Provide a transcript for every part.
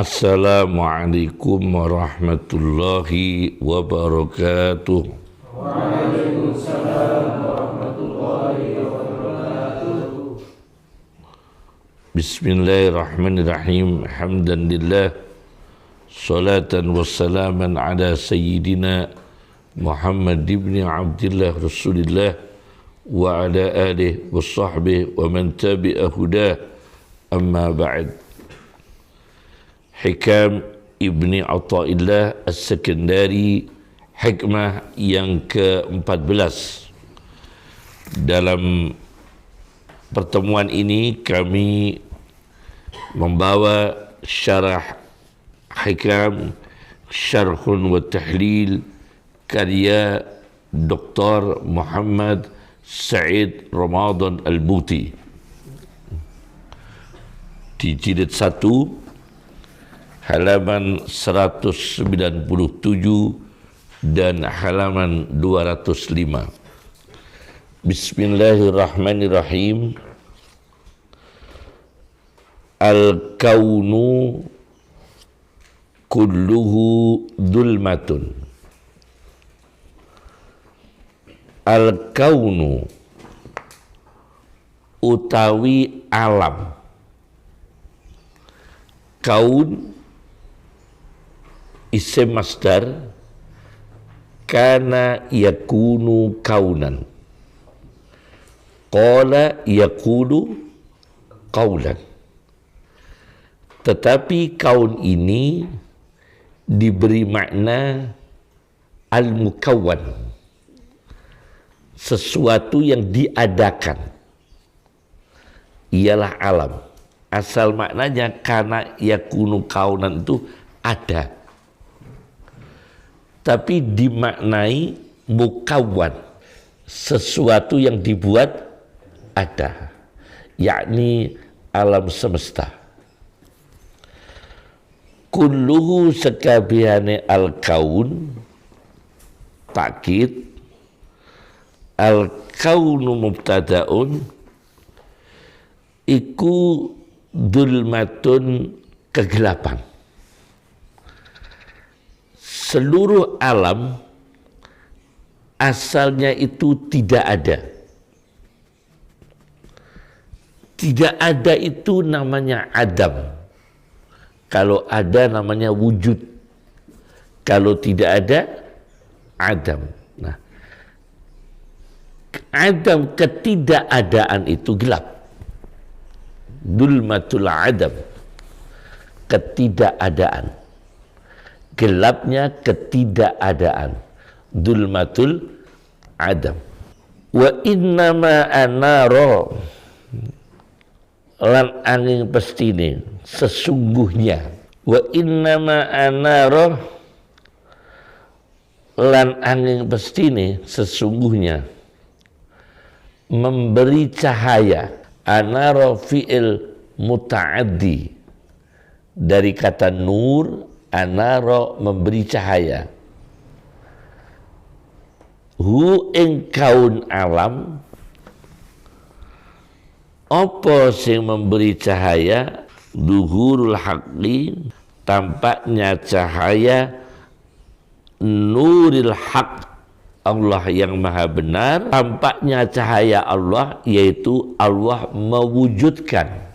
Assalamualaikum warahmatullahi wabarakatuh. Waalaikumsalam warahmatullahi wabarakatuh. Bismillahirrahmanirrahim. Hamdanillah, salatan wassalaman ala sayyidina Muhammad ibn Abdillah Rasulillah wa ala alihi wa sahbihi wa man tabi'a hudah. Amma ba'd. Hikam Ibni Athaillah As-Sakandari, hikmah yang ke-14. Dalam pertemuan ini kami membawa syarah hikam Syarhun wa Tahlil karya Dr. Muhammad Said Ramadan Al-Buti di jilid 1 halaman 197 dan halaman 205. Bismillahirrahmanirrahim. Al-kaunu kulluhu dhulmatun. Al-kaunu utawi alam. Kaun isim masdar kana yakunu kaunan, qala yakunu qaulan. Tetapi kaun ini diberi makna al-mukawwan, sesuatu yang diadakan, ialah alam. Asal maknanya karena yakunu kaunan itu ada, tapi dimaknai mukawwan, sesuatu yang dibuat ada, yakni alam semesta. Kulluhu sekabihane al-kaun, takkid, al-kaunu mubtadaun, iku dhulmatun, kegelapan. Seluruh alam asalnya itu tidak ada. Tidak ada itu namanya adam. Kalau ada namanya wujud. Kalau tidak ada, adam. Nah, adam, ketidakadaan itu gelap. Dhulmatul adam, ketidakadaan. Gelapnya ketidakadaan. Dhulmatul adam. Wa innama anaro, lan angin pestine, sesungguhnya. Wa innama anaro, lan angin pestine, sesungguhnya. Memberi cahaya. Anaro fi'il muta'addi, dari kata nur. Anaro, memberi cahaya. Hu ing kaun alam, apa sing memberi cahaya? Duhurul haqqi, tampaknya cahaya nuril haq, Allah yang maha benar. Tampaknya cahaya Allah, yaitu Allah mewujudkan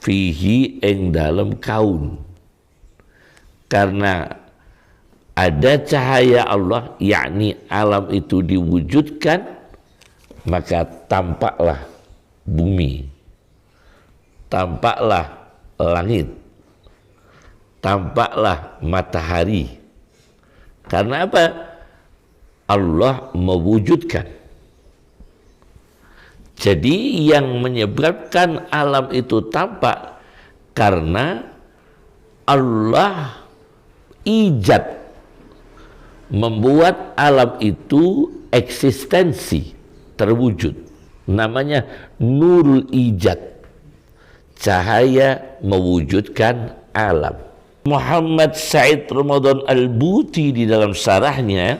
fihi ing dalam kaun. Karena ada cahaya Allah, yakni alam itu diwujudkan, maka tampaklah bumi, tampaklah langit, tampaklah matahari. Karena apa? Allah mewujudkan. Jadi yang menyebabkan alam itu tampak karena Allah ijad, membuat alam itu eksistensi, terwujud. Namanya nurul ijad, cahaya mewujudkan alam. Muhammad Said Ramadan Al-Buti di dalam syarahnya,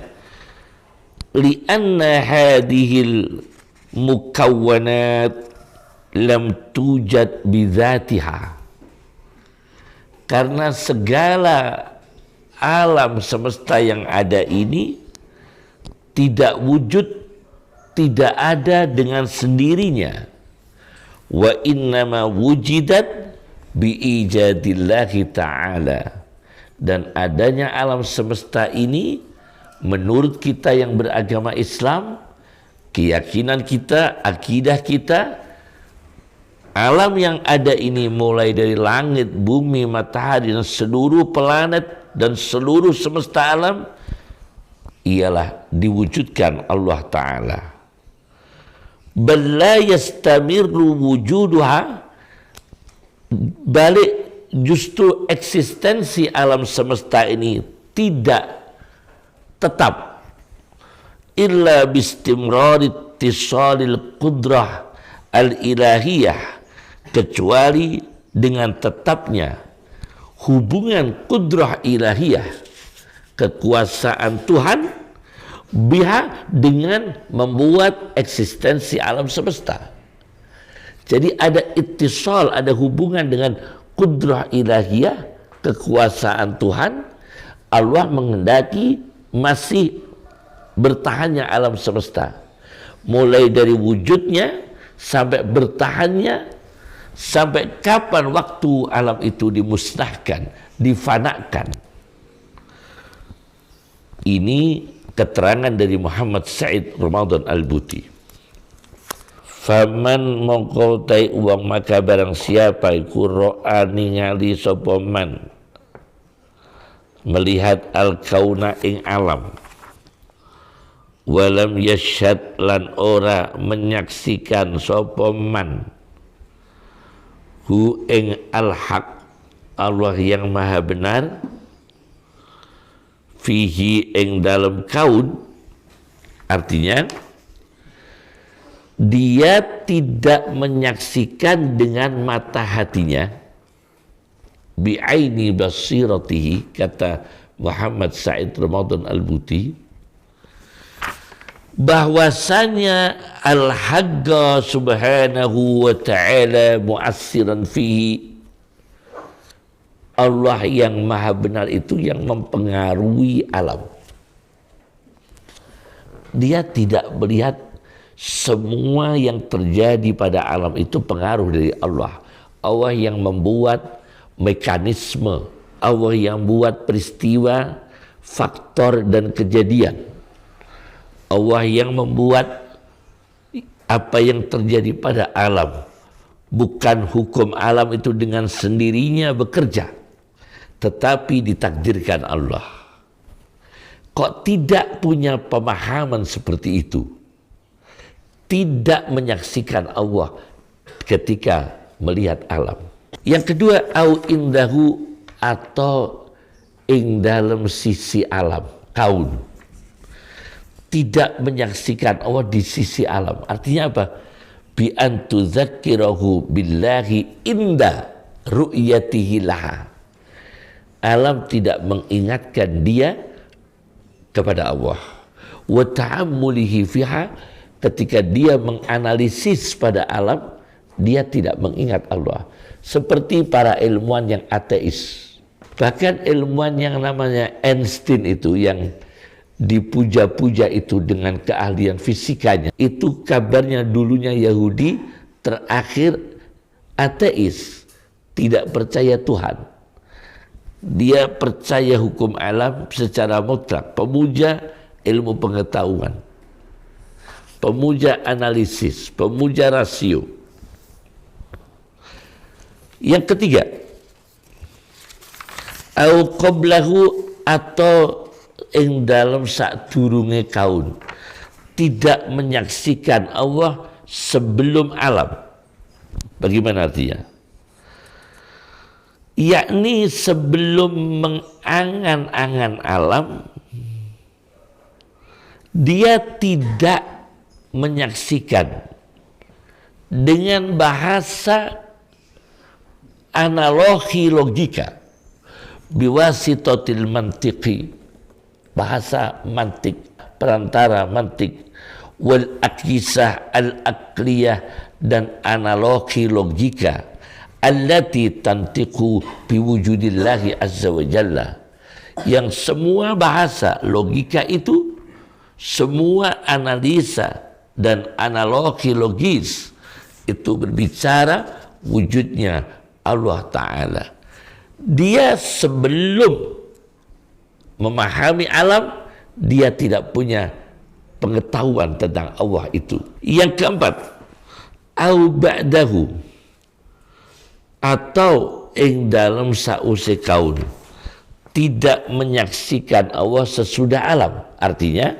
li'anna hadhil mukawwanat lam tujad bidzatiha, Karena segala alam semesta yang ada ini tidak wujud, tidak ada dengan sendirinya. Wa innama wujidat biijadillahi ta'ala. Dan adanya alam semesta ini menurut kita yang beragama Islam, keyakinan kita, akidah kita, alam yang ada ini mulai dari langit, bumi, matahari, dan seluruh planet dan seluruh semesta alam ialah diwujudkan Allah Ta'ala. Bal la yastamirru wujuduha, balik justru eksistensi alam semesta ini tidak tetap illa bistimrari ittisalil qudrah al-ilahiyah, kecuali dengan tetapnya hubungan kudrah ilahiyah, kekuasaan Tuhan, biha, dengan membuat eksistensi alam semesta. Jadi ada ittisal, ada hubungan dengan kudrah ilahiyah, kekuasaan Tuhan. Allah menghendaki masih bertahannya alam semesta, mulai dari wujudnya sampai bertahannya, sampai kapan waktu alam itu dimusnahkan, difanakan. Ini keterangan dari Muhammad Said Ramadan Al-Buti. Faman mongko tai uang maka barang siapa iku ro'a ningali sapa man, melihat al-kauna ing alam, walam yashhad lan ora menyaksikan sapa man hu ing al-haq, Allah yang maha benar, fihi ing dalam kaun, artinya dia tidak menyaksikan dengan mata hatinya, bi'aini basiratihi, kata Muhammad Said Ramadan Al-Buti, bahwasanya al-haqqa subhanahu wa ta'ala mu'assiran fihi, Allah yang maha benar itu yang mempengaruhi alam. Dia tidak melihat semua yang terjadi pada alam itu pengaruh dari Allah. Allah yang membuat mekanisme, Allah yang buat peristiwa, faktor dan kejadian. Allah yang membuat apa yang terjadi pada alam. Bukan hukum alam itu dengan sendirinya bekerja, tetapi ditakdirkan Allah. Kok tidak punya pemahaman seperti itu? Tidak menyaksikan Allah ketika melihat alam. Yang kedua, au indahu, atau ing dalam sisi alam, kaun. Tidak menyaksikan Allah di sisi alam. Artinya apa? Bi an tudzakirahu billahi inda ru'yatihi laha. Alam tidak mengingatkan dia kepada Allah. Wa ta'ammulihi fiha, ketika dia menganalisis pada alam, dia tidak mengingat Allah. Seperti para ilmuwan yang ateis. Bahkan ilmuwan yang namanya Einstein itu, yang dipuja-puja itu dengan keahlian fisikanya, itu kabarnya dulunya Yahudi, terakhir ateis, tidak percaya Tuhan. Dia percaya hukum alam secara mutlak, pemuja ilmu pengetahuan, pemuja analisis, pemuja rasio. Yang ketiga, au qablahu, atau ing dalam sadurunge kaun, tidak menyaksikan Allah sebelum alam. Bagaimana artinya? Yakni sebelum mengangan-angan alam, dia tidak menyaksikan dengan bahasa analogi logika, biwasitatil mantiqi, bahasa mantik, perantara mantik, wal akisah al akliyah, dan analogi logika, allati tantiqu biwujudillahi azza wa jalla, yang semua bahasa logika itu, semua analisa dan analogi logis itu berbicara wujudnya Allah Ta'ala. Dia sebelum memahami alam, dia tidak punya pengetahuan tentang Allah itu. Yang keempat, au ba'dahu, atau ing dalam sause kaun, tidak menyaksikan Allah sesudah alam. Artinya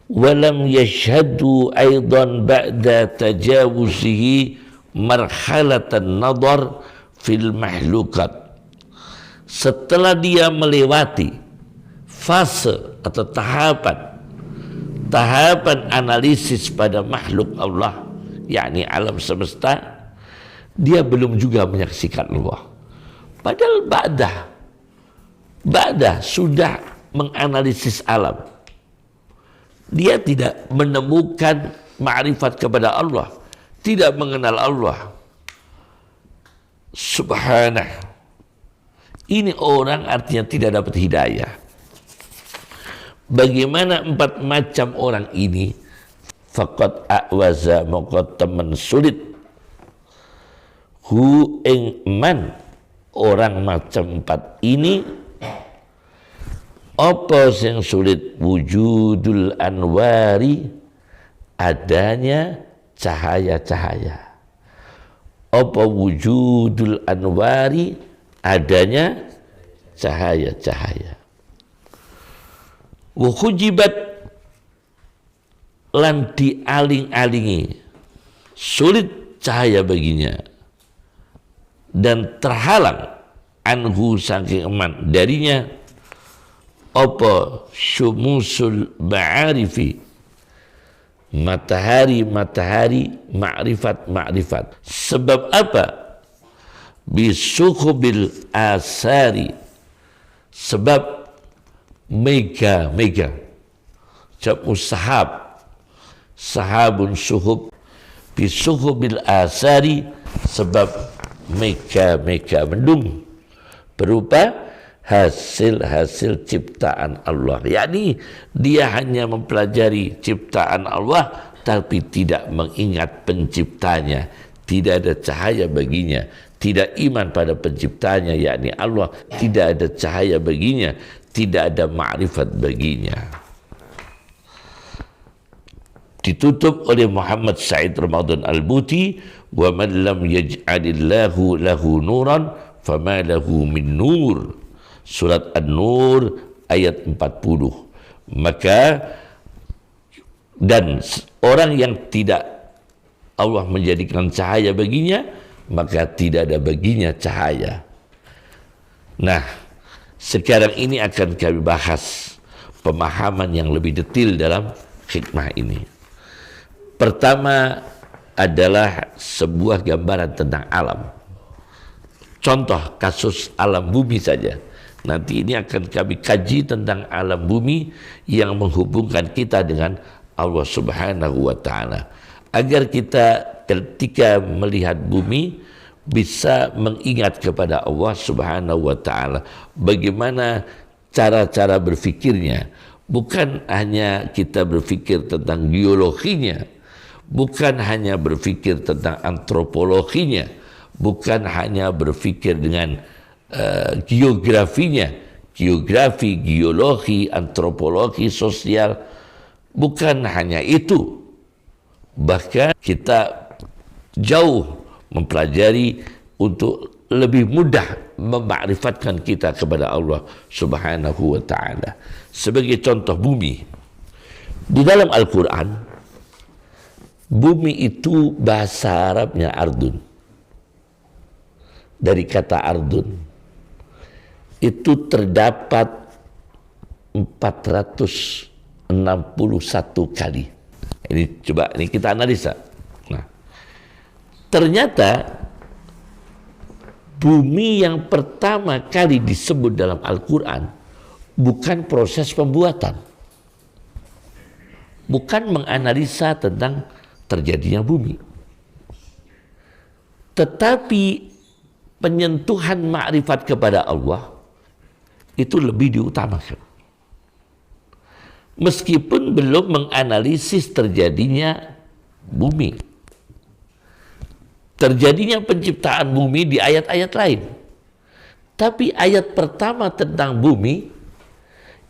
walam yashhadu aidan ba'da tajawuzihi marhalatan nadar fil mahlukat, setelah dia melewati fase atau tahapan analisis pada makhluk Allah, yakni alam semesta, dia belum juga menyaksikan Allah. Padahal ba'dah sudah menganalisis alam, dia tidak menemukan ma'rifat kepada Allah, tidak mengenal Allah. Subhanah. Ini orang artinya tidak dapat hidayah. Bagaimana 4 macam orang ini? Faqad a'waza, maka teman sulit, hu ing man, orang macam 4 ini, apa yang sulit? Wujudul anwari, adanya cahaya-cahaya. Apa wujudul anwari? Adanya cahaya-cahaya. Wa hujibat, lan dialing-alingi, sulit cahaya baginya, dan terhalang anhu saking eman darinya, apa syumusul ma'arifi, matahari ma'rifat. Sebab apa? Bisuhubil asari, sebab mega jamu sahabun suhub, bisuhubil asari, sebab mega mendung berupa hasil ciptaan Allah. Yakni dia hanya mempelajari ciptaan Allah tapi tidak mengingat penciptanya, tidak ada cahaya baginya, tidak iman pada penciptanya yakni Allah, tidak ada cahaya baginya, tidak ada ma'rifat baginya. Ditutup oleh Muhammad Said Ramadan Al-Buti, wa man lam yaj'alillahu lahu nuran fama lahu min nur. Surat An-Nur ayat 40. Maka dan orang yang tidak Allah menjadikan cahaya baginya, maka tidak ada baginya cahaya. Nah, sekarang ini akan kami bahas pemahaman yang lebih detail dalam hikmah ini. Pertama adalah sebuah gambaran tentang alam. Contoh kasus alam bumi saja. Nanti ini akan kami kaji tentang alam bumi yang menghubungkan kita dengan Allah Subhanahu wa Ta'ala, agar kita ketika melihat bumi bisa mengingat kepada Allah Subhanahu wa Ta'ala. Bagaimana cara-cara berfikirnya, bukan hanya kita berfikir tentang geologinya, bukan hanya berfikir tentang antropologinya, bukan hanya berfikir dengan geografinya, geografi, geologi, antropologi, sosial. Bukan hanya itu, bahkan kita jauh mempelajari untuk lebih mudah memakrifatkan kita kepada Allah Subhanahu wa Ta'ala. Sebagai contoh bumi, di dalam Al-Quran, bumi itu bahasa Arabnya ardun. Dari kata ardun itu terdapat 461 kali. Ini coba ini kita analisa. Nah, ternyata bumi yang pertama kali disebut dalam Al-Quran bukan proses pembuatan, bukan menganalisa tentang terjadinya bumi, tetapi penyentuhan ma'rifat kepada Allah itu lebih diutamakan. Meskipun belum menganalisis terjadinya bumi, terjadinya penciptaan bumi di ayat-ayat lain. Tapi ayat pertama tentang bumi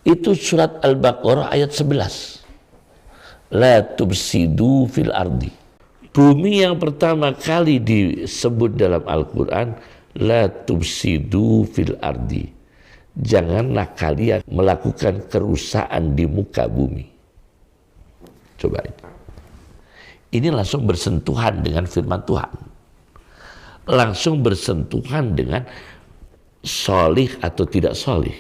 itu surat Al-Baqarah ayat 11. La tubsidu fil ardi. Bumi yang pertama kali disebut dalam Al-Quran, la tubsidu fil ardi. Janganlah kalian melakukan kerusakan di muka bumi. Coba ini langsung bersentuhan dengan firman Tuhan. Langsung bersentuhan dengan solih atau tidak solih,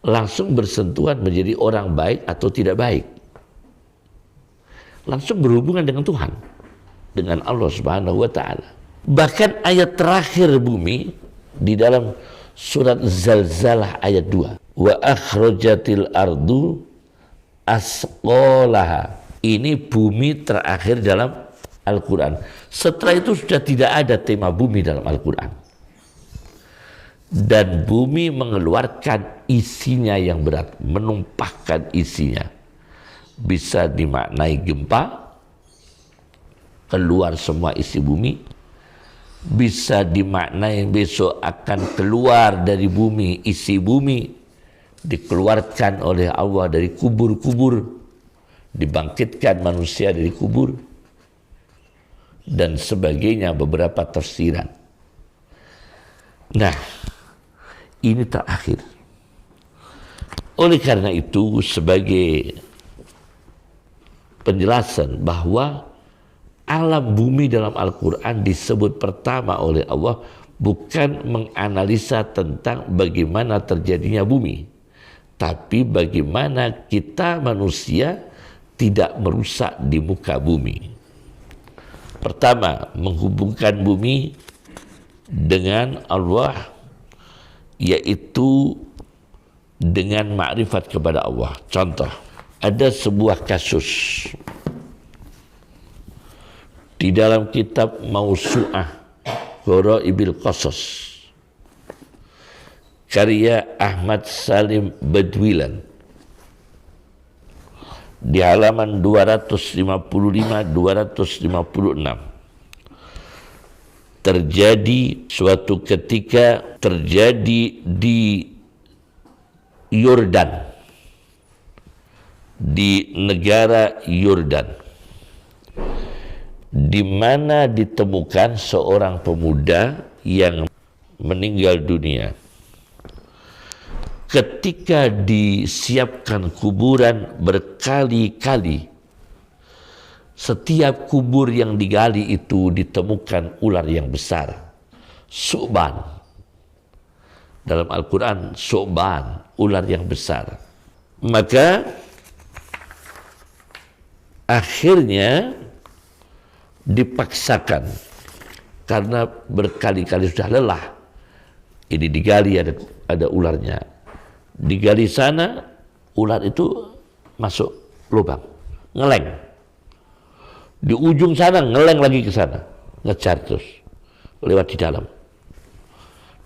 langsung bersentuhan menjadi orang baik atau tidak baik, langsung berhubungan dengan Tuhan, dengan Allah Subhanahu wa Ta'ala. Bahkan ayat terakhir bumi di dalam surat Zalzalah ayat 2, wa akhrajatil ardu asqalaha. Ini bumi terakhir dalam Al-Quran. Setelah itu sudah tidak ada tema bumi dalam Al-Quran. Dan bumi mengeluarkan isinya yang berat, menumpahkan isinya. Bisa dimaknai gempa, keluar semua isi bumi. Bisa dimaknai besok akan keluar dari bumi, isi bumi dikeluarkan oleh Allah dari kubur-kubur, dibangkitkan manusia dari kubur, dan sebagainya, beberapa tafsiran. Nah, ini terakhir. Oleh karena itu, sebagai penjelasan bahwa alam bumi dalam Al-Quran disebut pertama oleh Allah bukan menganalisa tentang bagaimana terjadinya bumi, tapi bagaimana kita manusia tidak merusak di muka bumi. Pertama, menghubungkan bumi dengan Allah, yaitu dengan makrifat kepada Allah. Contoh, ada sebuah kasus di dalam kitab Mausu'ah Ghoraibil Qasas karya Ahmad Salim Badwilan di halaman 255-256. Terjadi suatu ketika, terjadi di Yordan, di negara Yordan, di mana ditemukan seorang pemuda yang meninggal dunia. Ketika disiapkan kuburan berkali-kali, setiap kubur yang digali itu ditemukan ular yang besar, Su'ban. Dalam Al-Quran, Su'ban, ular yang besar. Maka akhirnya dipaksakan, karena berkali-kali sudah lelah. Ini digali, ada ularnya. Digali sana, ular itu masuk lubang, ngeleng. Di ujung sana ngeleng lagi ke sana, ngejar terus lewat di dalam.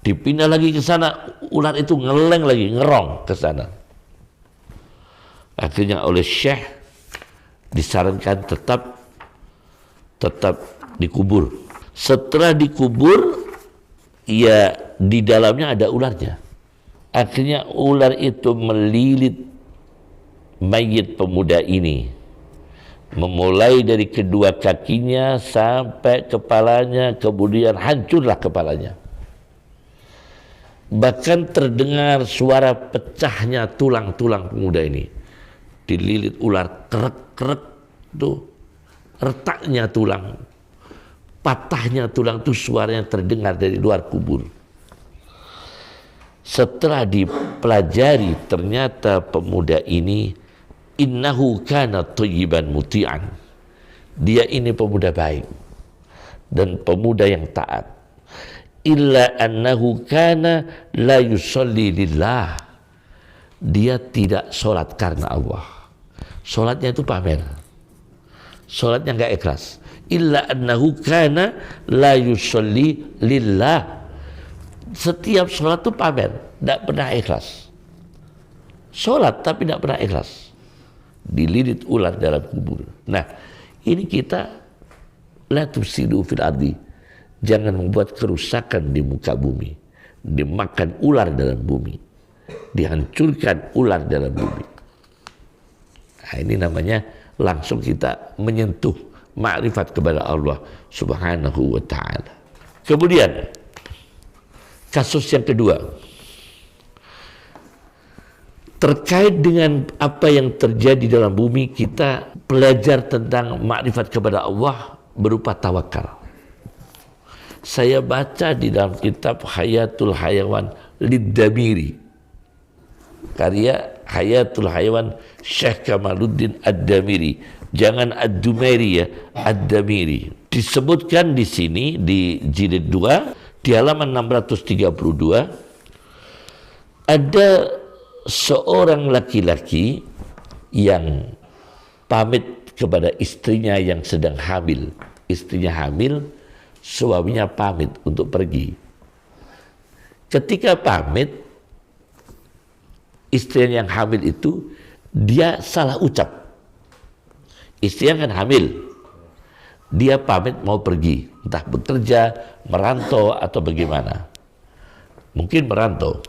Dipindah lagi ke sana, ular itu ngeleng lagi, ngerong ke sana. Akhirnya oleh Syekh disarankan tetap dikubur. Setelah dikubur, ya di dalamnya ada ularnya. Akhirnya ular itu melilit mayit pemuda ini, memulai dari kedua kakinya sampai kepalanya, kemudian hancurlah kepalanya. Bahkan terdengar suara pecahnya tulang-tulang pemuda ini. Dililit ular, krek-krek tuh, retaknya tulang, patahnya tulang tuh suaranya terdengar dari luar kubur. Setelah dipelajari, ternyata pemuda ini innahu kana thayyiban muti'an. Dia ini pemuda baik dan pemuda yang taat. Illa annahu kana la yusalli lillah. Dia tidak sholat karena Allah. Sholatnya itu pamer. Sholatnya enggak ikhlas. Illa annahu kana la yusalli lillah. Setiap sholat itu pamer, tidak pernah ikhlas. Sholat tapi tidak pernah ikhlas. Dililit ular dalam kubur. Nah, ini kita la tufsidu fil ardi. Jangan membuat kerusakan di muka bumi. Dimakan ular dalam bumi. Dihancurkan ular dalam bumi. Nah, ini namanya langsung kita menyentuh makrifat kepada Allah Subhanahu wa ta'ala. Kemudian kasus yang kedua terkait dengan apa yang terjadi dalam bumi, kita belajar tentang makrifat kepada Allah berupa tawakal. Saya baca di dalam kitab Hayatul Hayawan Lid-Damiri, karya Hayatul Hayawan Syekh Kamaluddin Ad-Damiri, jangan Ad-Dumairi ya, Ad-Damiri. Disebutkan di sini di jilid 2 di halaman 632 ada seorang laki-laki yang pamit kepada istrinya yang sedang hamil. Istrinya hamil, suaminya pamit untuk pergi. Ketika pamit, istrinya yang hamil itu dia salah ucap. Istrinya kan hamil, dia pamit mau pergi, entah bekerja, merantau atau bagaimana. Mungkin merantau.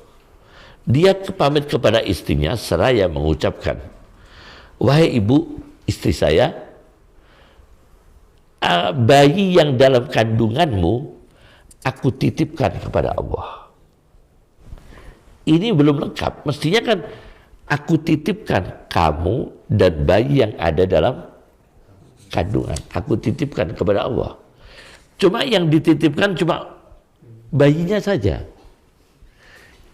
Dia pamit kepada istrinya seraya mengucapkan, "Wahai ibu, istri saya, bayi yang dalam kandunganmu aku titipkan kepada Allah." Ini belum lengkap. Mestinya kan aku titipkan kamu dan bayi yang ada dalam kandungan. Aku titipkan kepada Allah. Cuma yang dititipkan cuma bayinya saja.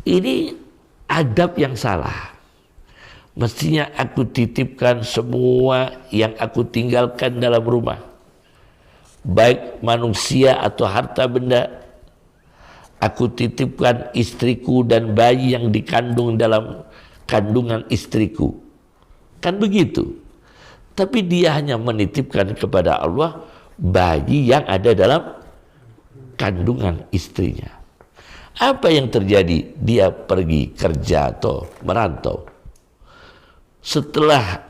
Ini adab yang salah. Mestinya aku titipkan semua yang aku tinggalkan dalam rumah, baik manusia atau harta benda. Aku titipkan istriku dan bayi yang dikandung dalam kandungan istriku. Kan begitu. Tapi dia hanya menitipkan kepada Allah bayi yang ada dalam kandungan istrinya. Apa yang terjadi? Dia pergi kerja atau merantau. Setelah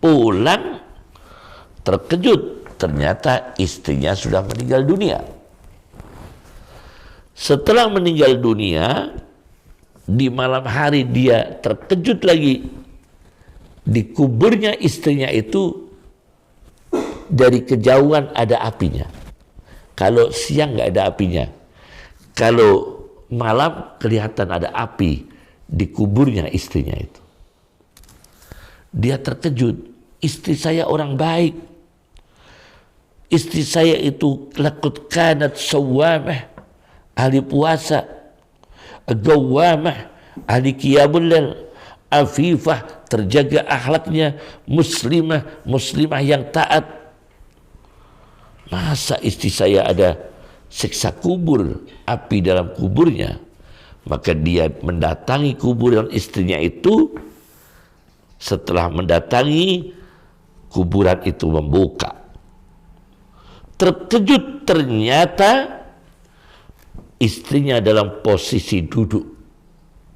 pulang, terkejut. Ternyata istrinya sudah meninggal dunia. Setelah meninggal dunia, di malam hari dia terkejut lagi. Di kuburnya istrinya itu dari kejauhan ada apinya. Kalau siang nggak ada apinya. Kalau malam kelihatan ada api di kuburnya istrinya itu. Dia terkejut. Istri saya orang baik. Istri saya itu laqad kanat sawwamah, ahli puasa, gawamah, ahli qiyamul lail, afifah, terjaga akhlaknya, muslimah yang taat. Masa istri saya ada siksa kubur, api dalam kuburnya? Maka dia mendatangi kuburan istrinya itu. Setelah mendatangi, kuburan itu membuka. Terkejut, ternyata istrinya dalam posisi duduk,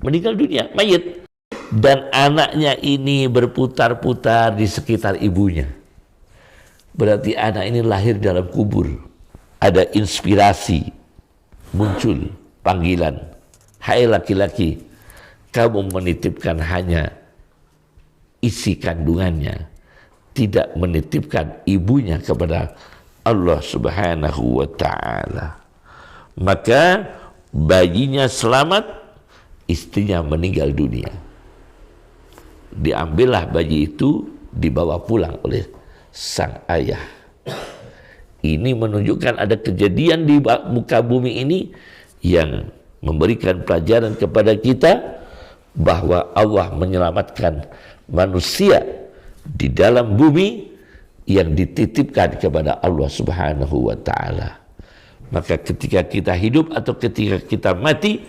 meninggal dunia, mayit. Dan anaknya ini berputar-putar di sekitar ibunya. Berarti anak ini lahir dalam kubur. Ada inspirasi, muncul panggilan, "Hai laki-laki, kamu menitipkan hanya isi kandungannya, tidak menitipkan ibunya kepada Allah Subhanahu wa ta'ala." Maka bayinya selamat, istrinya meninggal dunia. Diambillah bayi itu, dibawa pulang oleh sang ayah. Ini menunjukkan ada kejadian di muka bumi ini yang memberikan pelajaran kepada kita bahwa Allah menyelamatkan manusia di dalam bumi yang dititipkan kepada Allah Subhanahu wa ta'ala. Maka ketika kita hidup atau ketika kita mati,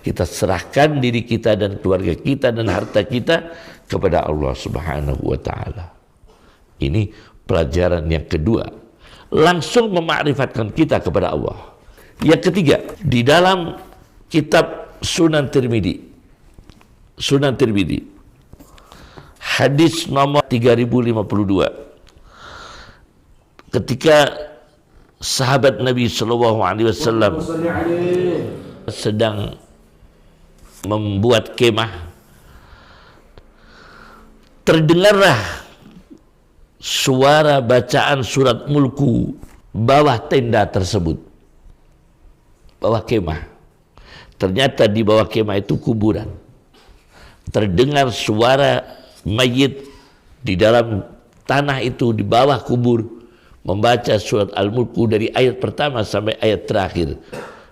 kita serahkan diri kita dan keluarga kita dan harta kita kepada Allah Subhanahu wa ta'ala. Ini pelajaran yang kedua. Langsung memakrifatkan kita kepada Allah. Yang ketiga, di dalam kitab Sunan Tirmidzi. Sunan Tirmidzi. Hadis nomor 3052. Ketika sahabat Nabi sallallahu alaihi wasallam sedang membuat kemah, terdengarlah suara bacaan surat Mulku bawah tenda tersebut, bawah kemah. Ternyata di bawah kemah itu kuburan. Terdengar suara mayit di dalam tanah itu, di bawah kubur, membaca surat Al-Mulku dari ayat pertama sampai ayat terakhir.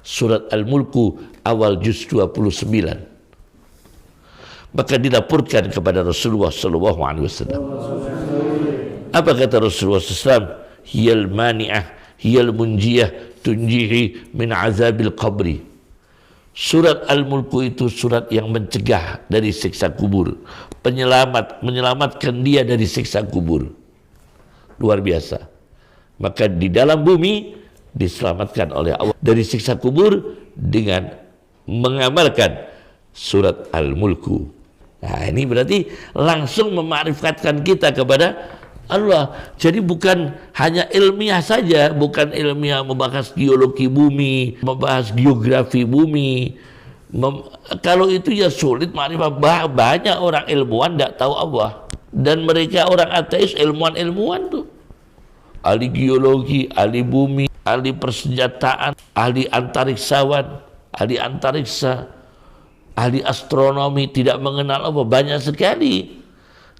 Surat Al-Mulku awal juz 29. Maka dilaporkan kepada Rasulullah sallallahu alaihi wasallam. Apa kata Rasulullah SAW? Hiyal mani'ah, hiyal munjiyah, tunjihi min azabil qabri. Surat Al-Mulku itu surat yang mencegah dari siksa kubur, menyelamatkan dia dari siksa kubur. Luar biasa. Maka di dalam bumi diselamatkan oleh Allah dari siksa kubur dengan mengamalkan surat Al-Mulku. Nah, ini berarti langsung memakrifatkan kita kepada Allah. Jadi bukan hanya ilmiah saja, bukan ilmiah membahas geologi bumi, membahas geografi bumi. Kalau itu ya sulit makrifat. Banyak orang ilmuwan tidak tahu Allah, dan mereka orang ateis ilmuwan tuh, ahli geologi, ahli bumi, ahli persenjataan, ahli antariksawan, ahli antariksa, ahli astronomi, tidak mengenal Allah banyak sekali.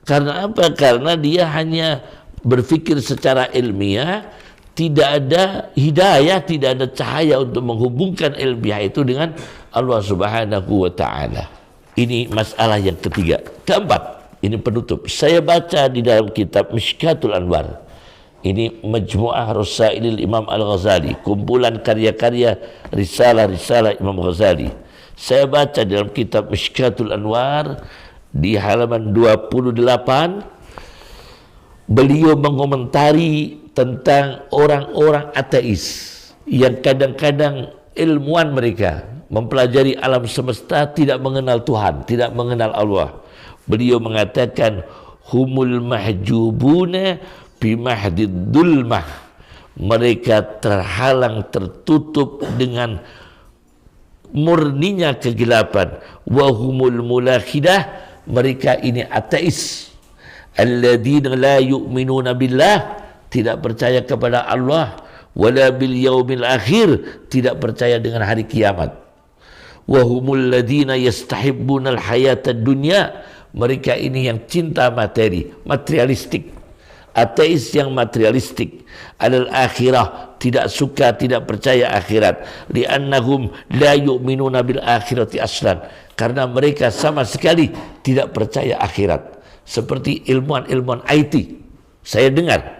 Karena apa? Karena dia hanya berpikir secara ilmiah, tidak ada hidayah, tidak ada cahaya untuk menghubungkan ilmiah itu dengan Allah Subhanahu wa Ta'ala. Ini masalah yang ketiga. Keempat, ini penutup. Saya baca di dalam kitab Mishkatul Anwar. Ini Majmu'ah Rasailil Imam Al-Ghazali, kumpulan karya-karya risalah-risalah Imam Ghazali. Saya baca dalam kitab Mishkatul Anwar di halaman 28, beliau mengomentari tentang orang-orang ateis yang kadang-kadang ilmuwan mereka mempelajari alam semesta tidak mengenal Tuhan, tidak mengenal Allah. Beliau mengatakan humul mahjubuna bimahdid dulmah, mereka terhalang, tertutup dengan murninya kegelapan. Wahumul mulakhidah, mereka ini ateis. Alladzina la yu'minuna billah, tidak percaya kepada Allah, wala bil yaumil akhir, tidak percaya dengan hari kiamat. Wahumul ladzina yastahibbunal hayatad dunya, mereka ini yang cinta materi, materialistik. Ateis yang materialistik. Alal akhirah, tidak suka, tidak percaya akhirat. Li'annahum la yu'minuna bil akhirati aslan, karena mereka sama sekali tidak percaya akhirat. Seperti ilmuwan-ilmuwan IT. Saya dengar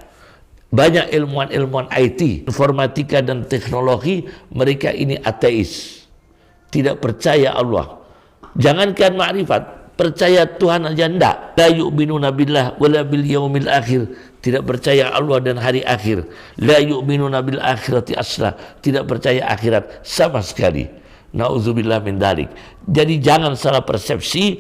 banyak ilmuwan-ilmuwan IT, informatika dan teknologi, mereka ini ateis, tidak percaya Allah. Jangankan ma'rifat, percaya Tuhan aja enggak. La yu'minuna billah wala bil yaumil akhir, tidak percaya Allah dan hari akhir. La yu'minuna bil akhirati asla, tidak percaya akhirat sama sekali. Nauzubillah min dalik. Jadi jangan salah persepsi.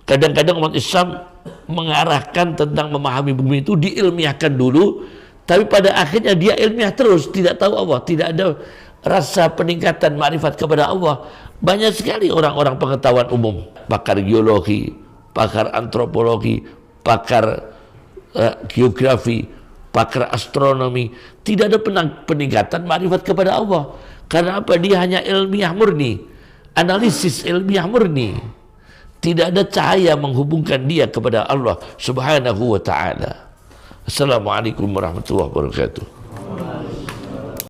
Kadang-kadang umat Islam mengarahkan tentang memahami bumi itu diilmiahkan dulu, tapi pada akhirnya dia ilmiah terus, tidak tahu Allah, tidak ada rasa peningkatan makrifat kepada Allah. Banyak sekali orang-orang pengetahuan umum, pakar geologi, pakar antropologi, pakar geografi, pakar astronomi, tidak ada peningkatan makrifat kepada Allah. Karena apa? Dia hanya ilmiah murni, analisis ilmiah murni, tidak ada cahaya menghubungkan dia kepada Allah Subhanahu wa Ta'ala. Assalamualaikum warahmatullahi wabarakatuh.